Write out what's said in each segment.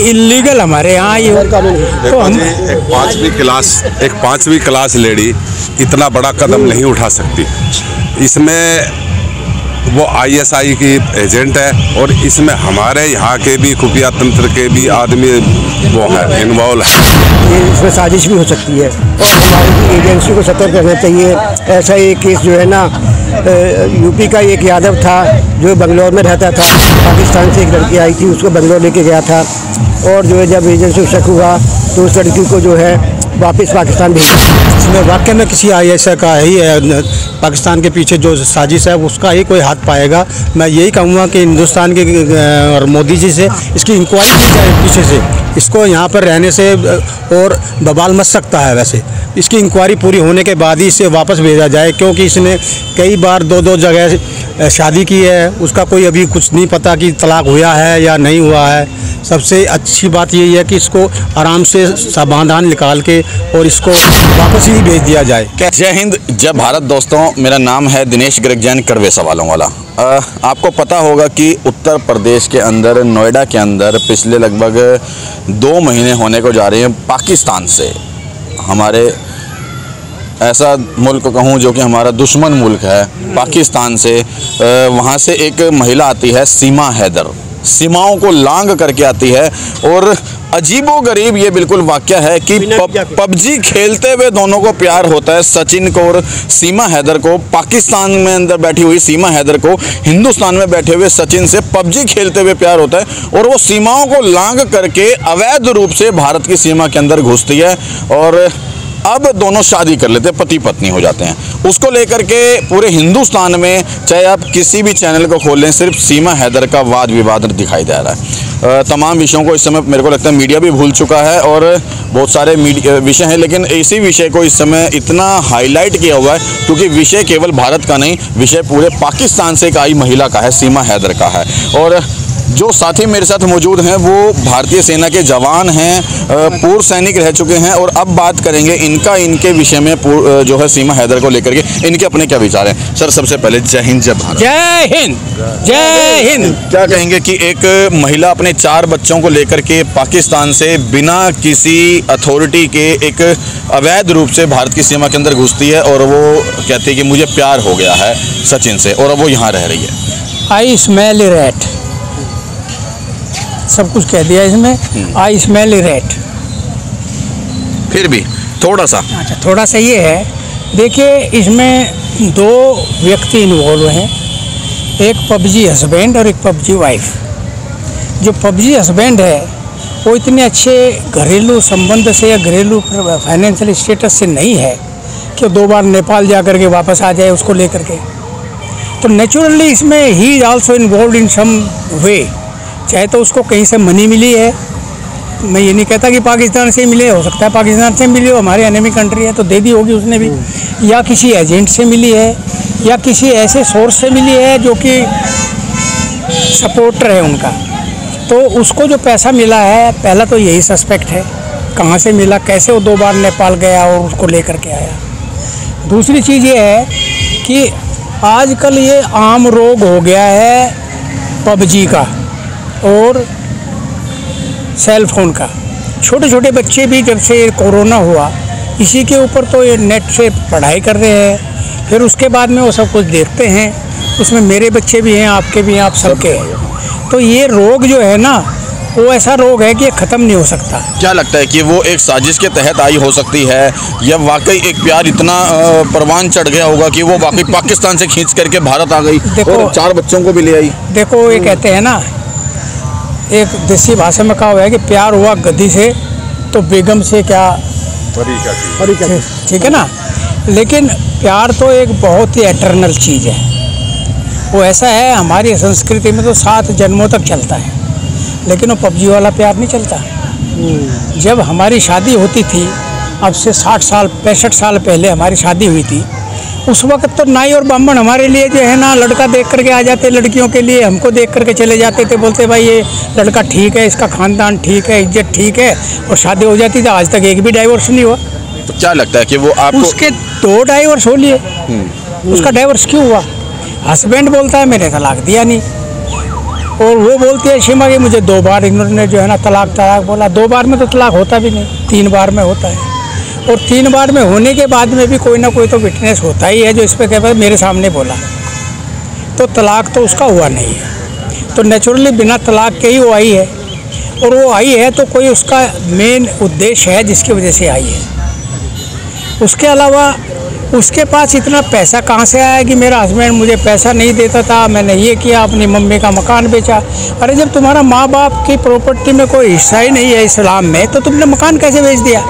Illegal हमारे यहाँ ये तो हम एक पांचवी क्लास लेडी इतना बड़ा कदम नहीं उठा सकती। इसमें वो ISI की एजेंट है और इसमें हमारे यहाँ के भी खुफिया तंत्र के भी आदमी वो है इन्वॉल्व है। ये इसमें साजिश भी हो सकती है और हमारी एजेंसी को सतर्क रहना चाहिए। ऐसा एक केस जो है ना यूपी का एक यादव था जो बंगलौर में रहता था, पाकिस्तान से एक लड़की आई थी उसको बंगलौर लेके गया था और जो है जब एजेंसी को शक हुआ तो उस लड़की को जो है वापस पाकिस्तान भेज दिया। इसमें वाकई में किसी ISI का ही है, पाकिस्तान के पीछे जो साजिश है उसका ही कोई हाथ पाएगा। मैं यही कहूँगा कि हिंदुस्तान के और मोदी जी से इसकी इंक्वायरी की जाए पीछे से। इसको यहाँ पर रहने से और बवाल मच सकता है। वैसे इसकी इंक्वायरी पूरी होने के बाद ही इसे वापस भेजा जाए, क्योंकि इसने कई बार दो जगह शादी की है, उसका कोई अभी कुछ नहीं पता कि तलाक हुआ है या नहीं हुआ है। सबसे अच्छी बात यही है कि इसको आराम से समाधान निकाल के और इसको वापस ही भेज दिया जाए। जय हिंद, जय भारत। दोस्तों, मेरा नाम है दिनेश गर्ग जैन, कड़वे सवालों वाला। आपको पता होगा कि उत्तर प्रदेश के अंदर नोएडा के अंदर पिछले लगभग 2 महीने होने को जा रहे हैं पाकिस्तान से, हमारे ऐसा मुल्क कहूँ जो कि हमारा दुश्मन मुल्क है, पाकिस्तान से वहाँ से एक महिला आती है सीमा हैदर, सीमाओं को लांग करके आती है। और अजीबोगरीब ये बिल्कुल वाक़या है कि PUBG खेलते हुए दोनों को प्यार होता है। सचिन को और सीमा हैदर को, पाकिस्तान में अंदर बैठी हुई सीमा हैदर को हिंदुस्तान में बैठे हुए सचिन से PUBG खेलते हुए प्यार होता है और वो सीमाओं को लांग करके अवैध रूप से भारत की सीमा के अंदर घुसती है और अब दोनों शादी कर लेते हैं, पति पत्नी हो जाते हैं। उसको लेकर के पूरे हिंदुस्तान में चाहे आप किसी भी चैनल को खोल लें, सिर्फ सीमा हैदर का वाद विवाद दिखाई दे रहा है। तमाम विषयों को इस समय मेरे को लगता है मीडिया भी भूल चुका है और बहुत सारे विषय हैं, लेकिन इसी विषय को इस समय इतना हाईलाइट किया हुआ है क्योंकि विषय केवल भारत का नहीं, विषय पूरे पाकिस्तान से एक आई महिला का है, सीमा हैदर का है। और जो साथी मेरे साथ मौजूद हैं वो भारतीय सेना के जवान हैं, पूर्व सैनिक रह चुके हैं और अब बात करेंगे इनके विषय में जो है सीमा हैदर को लेकर के इनके अपने क्या विचार हैं। सर, सबसे पहले जय हिंद, जय भारत। जय हिंद, जय हिंद। क्या कहेंगे कि एक महिला अपने 4 बच्चों को लेकर के पाकिस्तान से बिना किसी अथॉरिटी के एक अवैध रूप से भारत की सीमा के अंदर घुसती है और वो कहती है कि मुझे प्यार हो गया है सचिन से और अब वो यहाँ रह रही है। आई स्मेल रैट, सब कुछ कह दिया इसमें। I smell rat. फिर भी थोड़ा सा, अच्छा, थोड़ा सा ये है, देखिए इसमें 2 व्यक्ति इन्वॉल्व हैं, एक PUBG हस्बैंड और एक PUBG वाइफ। जो PUBG हस्बैंड है वो इतने अच्छे घरेलू संबंध से या घरेलू फाइनेंशियल स्टेटस से नहीं है कि 2 बार नेपाल जा कर के वापस आ जाए उसको लेकर के। तो नेचुरली इसमें ही is also involve in some way. चाहे तो उसको कहीं से मनी मिली है, मैं ये नहीं कहता कि पाकिस्तान से मिले, हो सकता है पाकिस्तान से मिली हो, हमारे एनिमी कंट्री है तो दे दी होगी उसने भी, या किसी एजेंट से मिली है या किसी ऐसे सोर्स से मिली है जो कि सपोर्टर है उनका। तो उसको जो पैसा मिला है, पहला तो यही सस्पेक्ट है कहाँ से मिला, कैसे वो 2 बार नेपाल गया और उसको लेकर के आया। दूसरी चीज़ ये है कि आजकल ये आम रोग हो गया है PUBG का और सेल फोन का। छोटे छोटे बच्चे भी जब से कोरोना हुआ इसी के ऊपर तो ये नेट से पढ़ाई कर रहे हैं, फिर उसके बाद में वो सब कुछ देखते हैं। उसमें मेरे बच्चे भी हैं, आपके भी हैं, आप सबके हैं। तो ये रोग जो है ना वो ऐसा रोग है कि ये ख़त्म नहीं हो सकता। क्या लगता है कि वो एक साजिश के तहत आई हो सकती है या वाकई एक प्यार इतना परवान चढ़ गया होगा कि वो वाकई पाकिस्तान से खींच करके भारत आ गई और 4 बच्चों को भी ले आई? देखो, ये कहते हैं ना, एक देसी भाषा में कहा हुआ है कि प्यार हुआ गद्दी से तो बेगम से क्या ठीक है ना। लेकिन प्यार तो एक बहुत ही एटर्नल चीज़ है। वो ऐसा है, हमारी संस्कृति में तो 7 जन्मों तक चलता है, लेकिन वो PUBG वाला प्यार नहीं चलता। जब हमारी शादी होती थी, अब से 60 साल 65 साल पहले हमारी शादी हुई थी, उस वक्त तो नाई और ब्राह्मण हमारे लिए जो है ना लड़का देख करके आ जाते, लड़कियों के लिए हमको देख करके चले जाते थे, बोलते भाई ये लड़का ठीक है, इसका खानदान ठीक है, इज्जत ठीक है, और शादी हो जाती थी। आज तक एक भी डाइवोर्स नहीं हुआ। तो क्या लगता है कि वो आपको उसके 2 डाइवोर्स हो लिए, उसका डाइवोर्स क्यों हुआ? हस्बैंड बोलता है मैंने तलाक दिया नहीं, और वो बोलती है सीमा कि मुझे 2 बार इन्होंने जो है ना तलाक बोला। 2 बार में तो तलाक होता भी नहीं, 3 बार में होता है। और 3 बार में होने के बाद में भी कोई ना कोई तो विटनेस होता ही है जो इस पर कह पाए मेरे सामने बोला, तो तलाक तो उसका हुआ नहीं है। तो नेचुरली बिना तलाक के ही वो आई है, और वो आई है तो कोई उसका मेन उद्देश्य है जिसकी वजह से आई है। उसके अलावा उसके पास इतना पैसा कहाँ से आया कि मेरा हस्बैंड मुझे पैसा नहीं देता था, मैंने ये किया, अपनी मम्मी का मकान बेचा। अरे जब तुम्हारा माँ बाप की प्रॉपर्टी में कोई हिस्सा ही नहीं है इस्लाम में, तो तुमने मकान कैसे बेच दिया?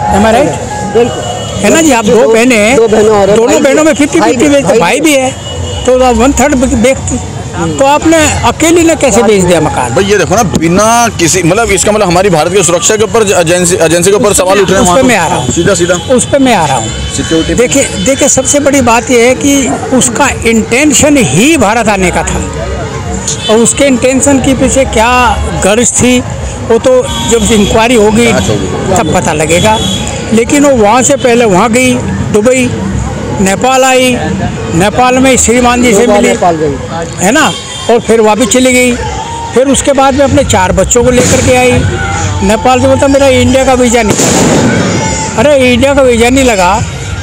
हमारा है ना जी। आप 2 बहनें हैं, दोनों बहनों में 50-50 बेचते, भाई भी है तो 1/3 बेचती, तो आपने अकेली ने कैसे बेच दिया मकान? भाई ये देखो ना, बिना किसी मतलब इसका मतलब हमारी भारत की सुरक्षा के ऊपर एजेंसी के ऊपर सवाल उठ रहे हैं। उस पर मैं आ रहा हूँ, सीधा उस पर मैं आ रहा हूँ। सिक्योरिटी देखिए सबसे बड़ी बात यह है कि उसका इंटेंशन ही भारत आने का था, और उसके इंटेंशन के पीछे क्या गर्ज थी वो तो जब इंक्वायरी होगी तब पता लगेगा। लेकिन वो वहाँ से पहले वहाँ गई, दुबई, नेपाल आई, नेपाल में श्रीमान जी से मिली, है ना, और फिर वापस चली गई। फिर उसके बाद में अपने 4 बच्चों को लेकर के आई। नेपाल से बोलता मेरा इंडिया का वीज़ा नहीं लगा। अरे इंडिया का वीज़ा नहीं लगा,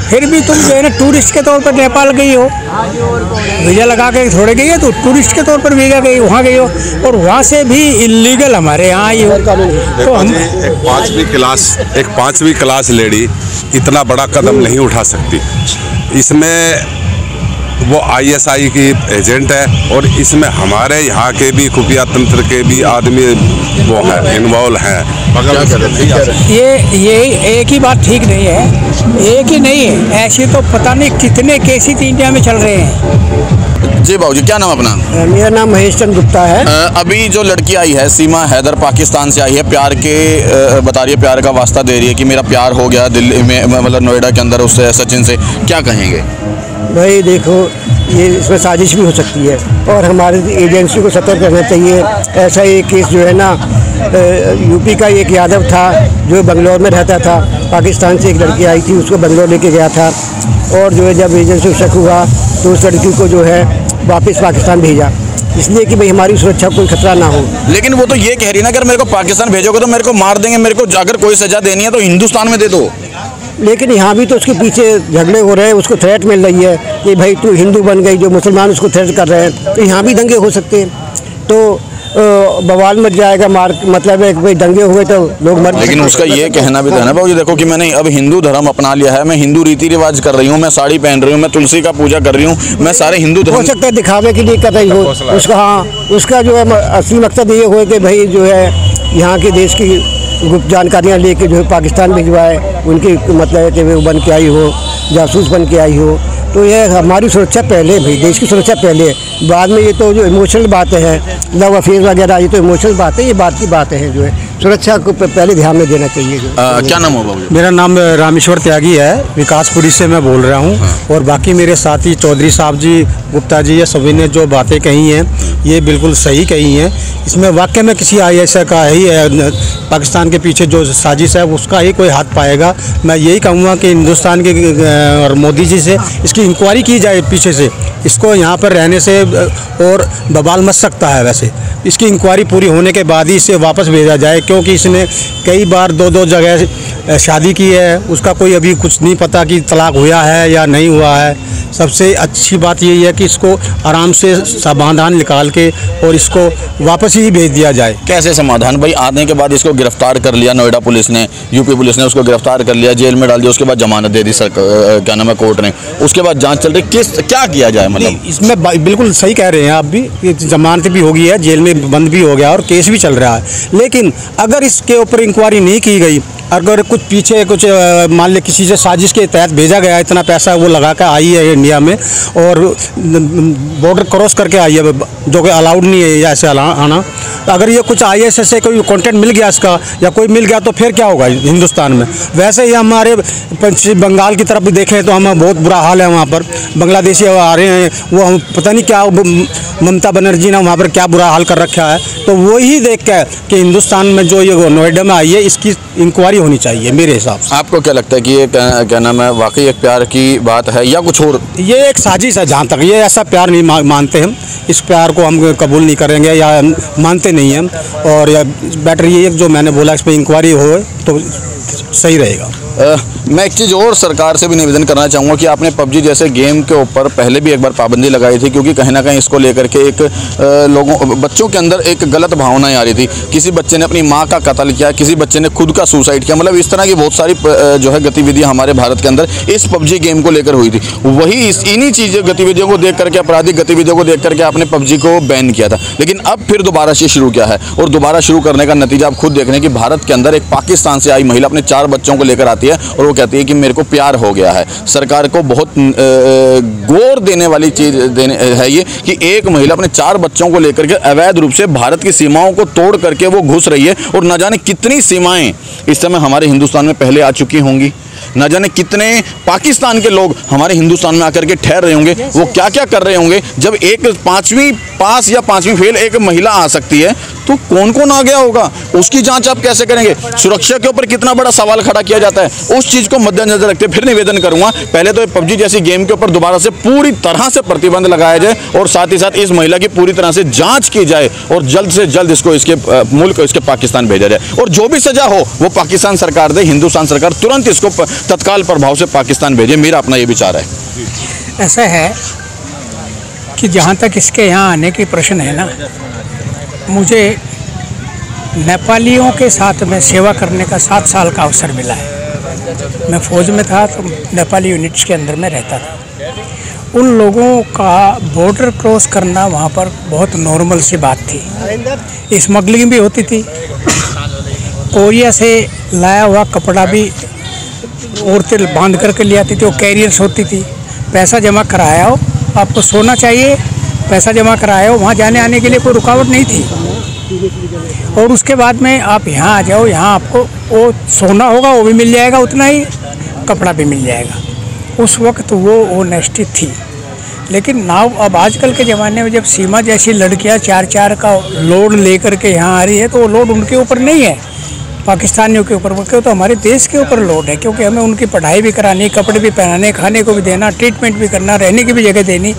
फिर भी तुम जो है ना टूरिस्ट के तौर पर नेपाल गई हो, वीज़ा लगा के थोड़े गई हो, तो टूरिस्ट के तौर पर वीज़ा गई, वहाँ गई हो, और वहाँ से भी इलीगल हमारे यहाँ आई हो। तो हम एक 5वीं क्लास लेडी इतना बड़ा कदम नहीं उठा सकती। इसमें वो ISI की एजेंट है, और इसमें हमारे यहाँ के भी खुफिया तंत्र के भी आदमी वो हैं, इन्वॉल्व हैं। ये एक ही बात ठीक नहीं है, एक ही नहीं है, ऐसी तो पता नहीं कितने केसेस इंडिया में चल रहे हैं। जी बाबूजी, क्या नाम अपना? मेरा नाम महेश चंद गुप्ता है। अभी जो लड़की आई है सीमा हैदर, पाकिस्तान से आई है, प्यार के बता रही है, प्यार का वास्ता दे रही है कि मेरा प्यार हो गया दिल्ली में, मतलब नोएडा के अंदर उससे, सचिन से, क्या कहेंगे? भाई देखो, ये इसमें साजिश भी हो सकती है, और हमारी एजेंसी को सतर्क रहना चाहिए। ऐसा एक केस जो है ना, यूपी का एक यादव था जो बंगलौर में रहता था, पाकिस्तान से एक लड़की आई थी, उसको बंगलौर लेके गया था, और जो है जब एजेंसी को शक हुआ तो उस लड़की को जो है वापस पाकिस्तान भेजा, इसलिए कि भाई हमारी सुरक्षा को कोई खतरा ना हो। लेकिन वो तो ये कह रही है ना, अगर मेरे को पाकिस्तान भेजोगे तो मेरे को मार देंगे, मेरे को अगर कोई सजा देनी है तो हिंदुस्तान में दे दो। लेकिन यहाँ भी तो उसके पीछे झगड़े हो रहे हैं, उसको थ्रेट मिल रही है कि भाई तू हिंदू बन गई, जो मुसलमान उसको थ्रेट कर रहे हैं, तो यहाँ भी दंगे हो सकते हैं, तो बवाल मच जाएगा, मार मतलब है भाई दंगे हुए तो लोग मर। लेकिन उसका ये कहना भी था ना बाबू जी, देखो कि मैंने अब हिंदू धर्म अपना लिया है, मैं हिंदू रीति रिवाज कर रही हूँ, मैं साड़ी पहन रही हूँ, मैं तुलसी का पूजा कर रही हूँ, मैं सारे हिंदू धर्म। हो सकता है दिखावे के लिए कर रही हो उसका, हाँ उसका जो है असली मकसद ये हो कि भाई जो है यहाँ के देश की गुप्त जानकारियाँ लेके जो है पाकिस्तान भिजवाए, उनकी मतलब है कि वो बन के आई हो, जासूस बन के आई हो। तो ये हमारी सुरक्षा पहले, भाई देश की सुरक्षा पहले, बाद में ये तो जो इमोशनल बातें हैं, लव अफेयर वगैरह, ये तो इमोशनल बातें, ये बात की बातें हैं, जो है सुरक्षा को पहले ध्यान में देना चाहिए। क्या नाम होगा? मेरा नाम रामेश्वर त्यागी है, विकासपुरी से मैं बोल रहा हूँ। और बाकी मेरे साथी चौधरी साहब जी, गुप्ता जी, ये सभी ने जो बातें कही हैं ये बिल्कुल सही कही हैं। इसमें वाकई में किसी ISI का ही है, पाकिस्तान के पीछे जो साजिश है उसका ही कोई हाथ पाएगा। मैं यही कहूँगा कि हिंदुस्तान के और मोदी जी से इसकी इंक्वायरी की जाए पीछे से, इसको यहाँ पर रहने से और बवाल मच सकता है। वैसे इसकी इंक्वायरी पूरी होने के बाद ही इसे वापस भेजा जाए, क्योंकि इसने कई बार 2-2 जगह शादी की है, उसका कोई अभी कुछ नहीं पता कि तलाक हुआ है या नहीं हुआ है। सबसे अच्छी बात यही है कि इसको आराम से समाधान निकाल के और इसको वापस ही भेज दिया जाए। कैसे समाधान भाई? आने के बाद इसको गिरफ्तार कर लिया नोएडा पुलिस ने, यूपी पुलिस ने उसको गिरफ्तार कर लिया, जेल में डाल दिया, उसके बाद जमानत दे दी क्या नाम है कोर्ट ने, उसके बाद जांच चल रही, क्या किया जाए? मतलब इसमें बिल्कुल सही कह रहे हैं आप भी, जमानत भी हो गई है, जेल में बंद भी हो गया और केस भी चल रहा है। लेकिन अगर इसके ऊपर इंक्वायरी नहीं की गई, अगर कुछ पीछे कुछ मान ले किसी से साजिश के तहत भेजा गया, इतना पैसा वो लगा कर आई है इंडिया में और बॉर्डर क्रॉस करके आई है, जो कि अलाउड नहीं है ऐसे आना, अगर ये कुछ ISI से कोई कंटेंट मिल गया इसका या कोई मिल गया तो फिर क्या होगा हिंदुस्तान में? वैसे ही हमारे पश्चिम बंगाल की तरफ देखें तो हम बहुत बुरा हाल है, वहाँ पर बांग्लादेशी आ रहे हैं, वो हम पता नहीं क्या ममता बनर्जी ने वहाँ पर क्या बुरा हाल कर रखा है। तो वही देख के कि हिंदुस्तान में जो ये नोएडा में आई है, इसकी इंक्वायरी होनी चाहिए मेरे हिसाब से। आपको क्या लगता है कि ये क्या नाम है, वाकई एक प्यार की बात है या कुछ और? ये एक साजिश है, जहाँ तक ये ऐसा प्यार नहीं मानते हम, इस प्यार को हम कबूल नहीं करेंगे या मानते नहीं हैं। और या बेटर ये जो मैंने बोला, इस पर इंक्वायरी हो तो सही रहेगा। मैं एक चीज़ और सरकार से भी निवेदन करना चाहूँगा कि आपने पबजी जैसे गेम के ऊपर पहले भी एक बार पाबंदी लगाई थी, क्योंकि कहीं ना कहीं इसको लेकर के एक बच्चों के अंदर एक गलत भावनाएं आ रही थी। किसी बच्चे ने अपनी माँ का कत्ल किया, किसी बच्चे ने खुद का सुसाइड किया, मतलब इस तरह की बहुत सारी जो है गतिविधियाँ हमारे भारत के अंदर इस पबजी गेम को लेकर हुई थी। वही इन्हीं चीज़ गतिविधियों को देख करके, आपराधिक गतिविधियों को देख करके आपने पबजी को बैन किया था, लेकिन अब फिर दोबारा से शुरू किया है। और दोबारा शुरू करने का नतीजा आप खुद देख रहे हैं कि भारत के अंदर एक पाकिस्तान से आई महिला अपने 4 बच्चों को लेकर आती है और वो कहती है कि मेरे को प्यार हो गया है। सरकार को बहुत गौर देने वाली चीज़ है ये कि एक महिला अपने 4 बच्चों को लेकर के अवैध रूप से भारत की सीमाओं को तोड़ करके वो घुस रही है। और न जाने कितनी सीमाएं इस समय हमारे हिंदुस्तान में पहले आ चुकी होंगी, न जाने कितने पाकिस्तान के लोग हमारे हिंदुस्तान में आकर के ठहर रहे होंगे, वो क्या क्या कर रहे होंगे। जब एक 5वीं पास या 5वीं फेल एक महिला आ सकती है तो कौन कौन आ गया होगा, उसकी जांच आप कैसे करेंगे? सुरक्षा के ऊपर कितना बड़ा सवाल खड़ा किया जाता है। उस चीज़ को मद्देनजर रखते फिर निवेदन करूंगा, पहले तो पबजी जैसी गेम के ऊपर दोबारा से पूरी तरह से प्रतिबंध लगाया जाए और साथ ही साथ इस महिला की पूरी तरह से जाँच की जाए और जल्द से जल्द इसको इसके मुल्क इसके पाकिस्तान भेजा जाए। और जो भी सजा हो वो पाकिस्तान सरकार दे, हिंदुस्तान सरकार तुरंत इसको तत्काल प्रभाव से पाकिस्तान भेजे। मेरा अपना ये विचार है। ऐसा है कि जहाँ तक इसके यहाँ आने की प्रश्न है ना, मुझे नेपालियों के साथ में सेवा करने का 7 साल का अवसर मिला है। मैं फ़ौज में था तो नेपाली यूनिट्स के अंदर में रहता था। उन लोगों का बॉर्डर क्रॉस करना वहाँ पर बहुत नॉर्मल सी बात थी। स्मगलिंग भी होती थी, कोरिया से लाया हुआ कपड़ा भी औरतें बांध करके ले आती थी, वो कैरियर्स होती थी। पैसा जमा कराया हो, आपको सोना चाहिए, पैसा जमा कराया हो, वहाँ जाने आने के लिए कोई रुकावट नहीं थी। और उसके बाद में आप यहाँ आ जाओ, यहाँ आपको वो सोना होगा वो भी मिल जाएगा, उतना ही कपड़ा भी मिल जाएगा। उस वक्त वो ऑनेस्टी थी। लेकिन नाउ अब आजकल के ज़माने में जब सीमा जैसी लड़कियाँ 4-4 का लोड लेकर के यहाँ आ रही है तो वो लोड उनके ऊपर नहीं है, पाकिस्तानियों के ऊपर, क्यों तो हमारे देश के ऊपर लोड है। क्योंकि हमें उनकी पढ़ाई भी करानी, कपड़े भी पहनाने, खाने को भी देना, ट्रीटमेंट भी करना, रहने की भी जगह देनी,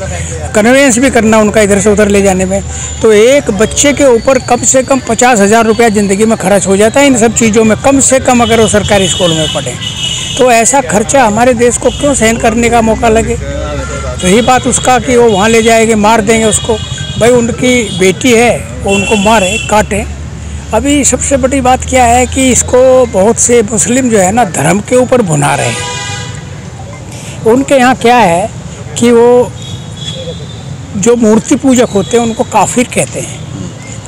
कन्वेंस भी करना उनका इधर से उधर ले जाने में। तो एक बच्चे के ऊपर कम से कम 50,000 रुपया ज़िंदगी में खर्च हो जाता है इन सब चीज़ों में, कम से कम अगर वो सरकारी स्कूल में पढ़ें। तो ऐसा खर्चा हमारे देश को क्यों सहन करने का मौका लगे? रही बात उसका कि वो वहाँ ले जाएंगे, मार देंगे उसको, भाई उनकी बेटी है वो उनको मारे काटें। अभी सबसे बड़ी बात क्या है कि इसको बहुत से मुस्लिम जो है ना धर्म के ऊपर भुना रहे हैं। उनके यहाँ क्या है कि वो जो मूर्ति पूजक होते हैं उनको काफिर कहते हैं,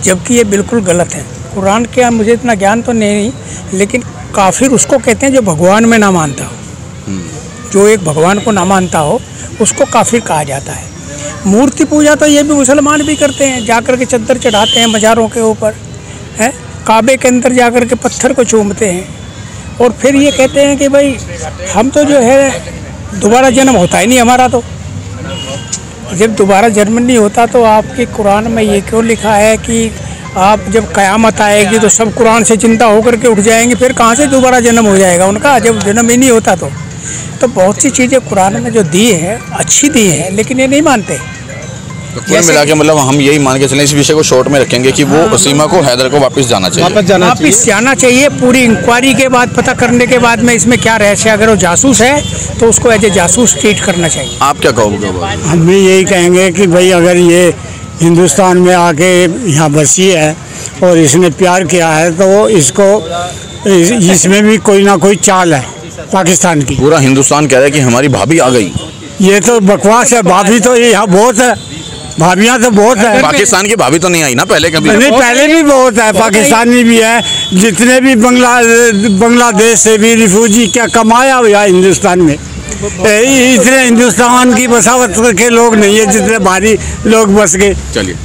जबकि ये बिल्कुल गलत है। कुरान के मुझे इतना ज्ञान तो नहीं, लेकिन काफिर उसको कहते हैं जो भगवान में ना मानता हो। जो एक भगवान को ना मानता हो उसको काफिर कहा जाता है। मूर्ति पूजा तो ये भी मुसलमान भी करते हैं, जाकर के चद्दर चढ़ाते हैं मज़ारों के ऊपर, है काबे के अंदर जाकर के पत्थर को चूमते हैं और फिर ये कहते हैं कि भाई हम तो जो है दोबारा जन्म होता ही नहीं हमारा। तो जब दोबारा जन्म नहीं होता तो आपके कुरान में ये क्यों लिखा है कि आप जब क़यामत आएगी तो सब कुरान से चिंता होकर के उठ जाएंगे? फिर कहाँ से दोबारा जन्म हो जाएगा उनका, जब जन्म ही नहीं होता। तो बहुत सी चीज़ें कुरान में जो दी है अच्छी दी है, लेकिन ये नहीं मानते। तो कुल मिला के मतलब हम यही मान के चलें, इस विषय को शॉर्ट में रखेंगे कि वो सीमा को हैदर को वापस जाना चाहिए। पूरी इंक्वायरी के बाद, पता करने के बाद में इसमें क्या रहस्य, अगर वो जासूस है तो उसको एज ए जासूस ट्रीट करना चाहिए। आप क्या कहोगे? हम भी यही कहेंगे कि भाई अगर ये हिंदुस्तान में आके यहाँ बसी है और इसने प्यार किया है तो इसको इसमें भी कोई ना कोई चाल है पाकिस्तान की। पूरा हिंदुस्तान कह रहा है कि हमारी भाभी आ गई। ये तो बकवास है, भाभी तो ये यहाँ बहुत है, भाभियाँ तो बहुत है। पाकिस्तान की भाभी तो नहीं आई ना पहले कभी? नहीं, पहले भी बहुत है, पाकिस्तानी भी है, जितने भी बांग्लादेश से भी रिफ्यूजी क्या कमाया हुआ हिंदुस्तान में। इतने हिंदुस्तान की बसावत के लोग नहीं है जितने बाहरी लोग बस गए। चलिए।